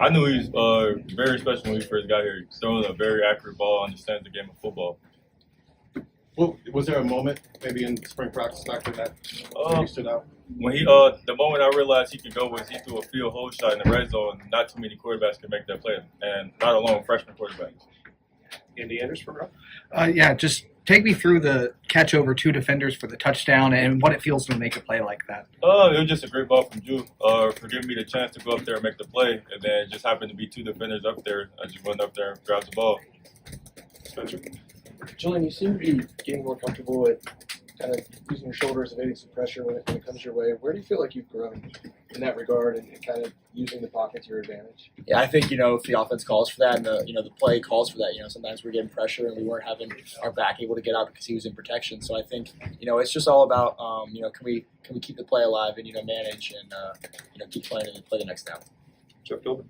I knew he was very special when he first got here. He's throwing a very accurate ball, understands the game of football. Well, was there a moment, maybe in spring practice back then, that maybe stood out? When the moment I realized he could go was he threw a field hole shot in the red zone. Not too many quarterbacks can make that play, and not alone freshman quarterbacks. Andy Anders for Rob? Yeah, just take me through the catch over 2 defenders for the touchdown and what it feels to make a play like that. It was just a great ball from Ju for giving me the chance to go up there and make the play, and then it just happened to be 2 defenders up there. I just went up there and grabbed the ball. Spencer? Julian, you seem to be getting more comfortable with kind of using your shoulders, evading some pressure when it comes your way. Where do you feel like you've grown in that regard and kind of using the pocket to your advantage? Yeah, I think, if the offense calls for that and the play calls for that, sometimes we're getting pressure and we weren't having our back able to get out because he was in protection. So I think, it's just all about, can we keep the play alive and, manage and, keep playing and play the next down. Chuck Gilbert?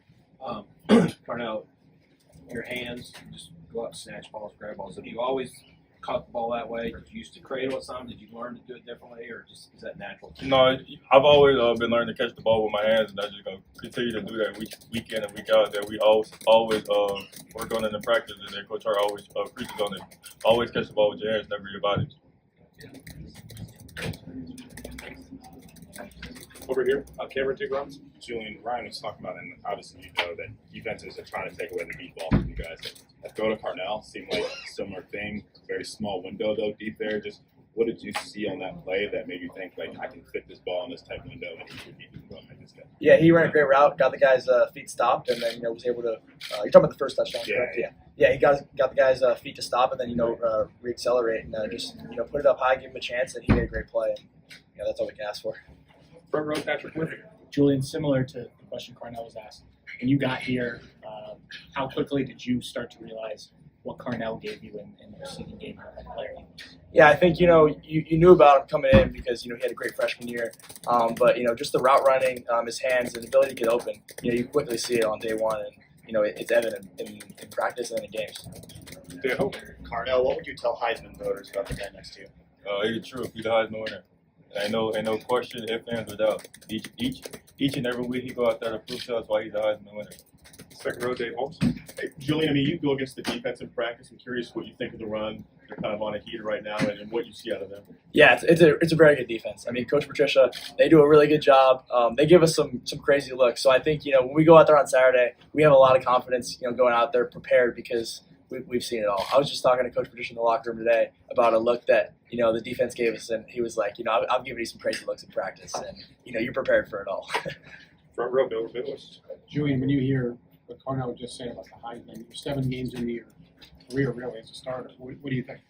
Carnell, your hands, just go out and snatch balls, grab balls. Have you always caught the ball that way? Did you used to cradle it some? Did you learn to do it differently, or just is that natural? No, I've always been learning to catch the ball with my hands, and I'm just going to continue to do that week in and week out. That we always work on it in practice, and then Coach Hart always preaches on it. Always catch the ball with your hands, never your body. Over here, Cameron Tigron. Julian, Ryan was talking about, and obviously that defenses are trying to take away the deep ball from you guys. Let's go to Carnell. Seemed like a similar thing. Very small window, though, deep there. Just what did you see on that play that made you think, I can fit this ball in this tight window and he can go and make this guy? Yeah, he ran a great route, got the guy's feet stopped, and then, was able to you're talking about the first touchdown, correct? Yeah, he got the guy's feet to stop and then, re-accelerate and just, put it up high, give him a chance, and he made a great play. And, that's all we can ask for. Front row, Patrick Whitney. Julian, similar to the question Carnell was asked, when you got here, how quickly did you start to realize what Carnell gave you in the receiving game as a player? Yeah, I think, you knew about him coming in because, he had a great freshman year. But, just the route running, his hands, and ability to get open, you quickly see it on day one. And, it's evident in practice and in games. Carnell, what would you tell Heisman voters about the guy next to you? He's true. He's the Heisman winner. Ain't no question, if and without. Each and every week he go out there to prove to us why he's the Heisman winner. Second row, Dave Holmes. Hey, Julian, you go against the defense in practice. I'm curious what you think of the run. They're kind of on a heater right now, and what you see out of them. Yeah, it's a very good defense. I mean, Coach Patricia, they do a really good job. They give us some crazy looks. So I think, when we go out there on Saturday, we have a lot of confidence, going out there prepared because we've seen it all. I was just talking to Coach Patricia in the locker room today about a look that, the defense gave us, and he was like, I've given you some crazy looks in practice, and, you're prepared for it all. Front row, Bill Billis. Julian, when you hear what Carnell just said about the Heisman, you're 7 games into your career, really, as a starter. What do you think?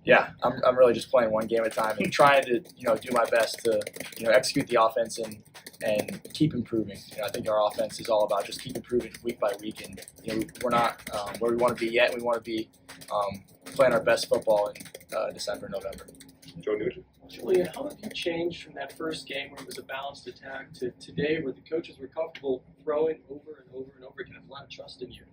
Yeah, I'm really just playing one game at a time and trying to, do my best to, execute the offense and keep improving. I think our offense is all about just keep improving week by week, and we're not where we want to be yet. We want to be playing our best football in December, November. Joe Nugent. Julian, how have you changed from that first game where it was a balanced attack to today where the coaches were comfortable throwing over and over and over again, have a lot of trust in you?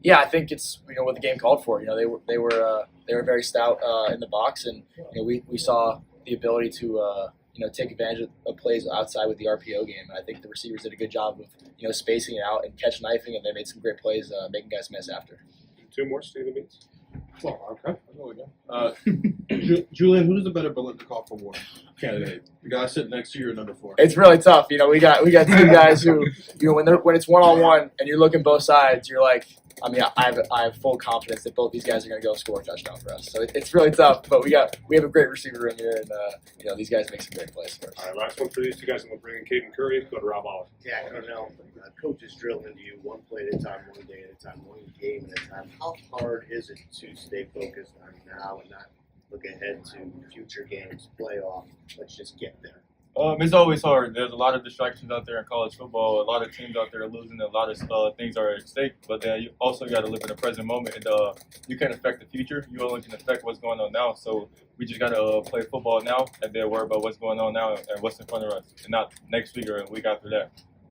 Yeah, I think it's what the game called for. They were very stout in the box, and we saw the ability to take advantage of plays outside with the RPO game. And I think the receivers did a good job of spacing it out and catch knifing, and they made some great plays, making guys miss after. 2 more, Stephen Beats. Well, okay. Julian, who's the better Biletnikoff Award candidate? The guy sitting next to you or number 4? It's really tough. We got 2 guys who, when it's 1-on-1 and you're looking both sides, you're like, I have full confidence that both these guys are going to go score a touchdown for us. So it's really tough, but we have a great receiver in here, and these guys make some great plays for us. All right, last one for these 2 guys. I'm going to bring in Caden Curry. Go to Rob Olive. Yeah, Carnell, coaches drill into you one play at a time, one day at a time, one game at a time. How hard is it to stay focused on now and not look ahead to future games, playoff? Let's just get there. It's always hard. There's a lot of distractions out there in college football. A lot of teams out there are losing. A lot of things are at stake. But then you also got to live in the present moment. And you can't affect the future. You only can affect what's going on now. So we just got to play football now and then worry about what's going on now and what's in front of us, and not next week or a week after that.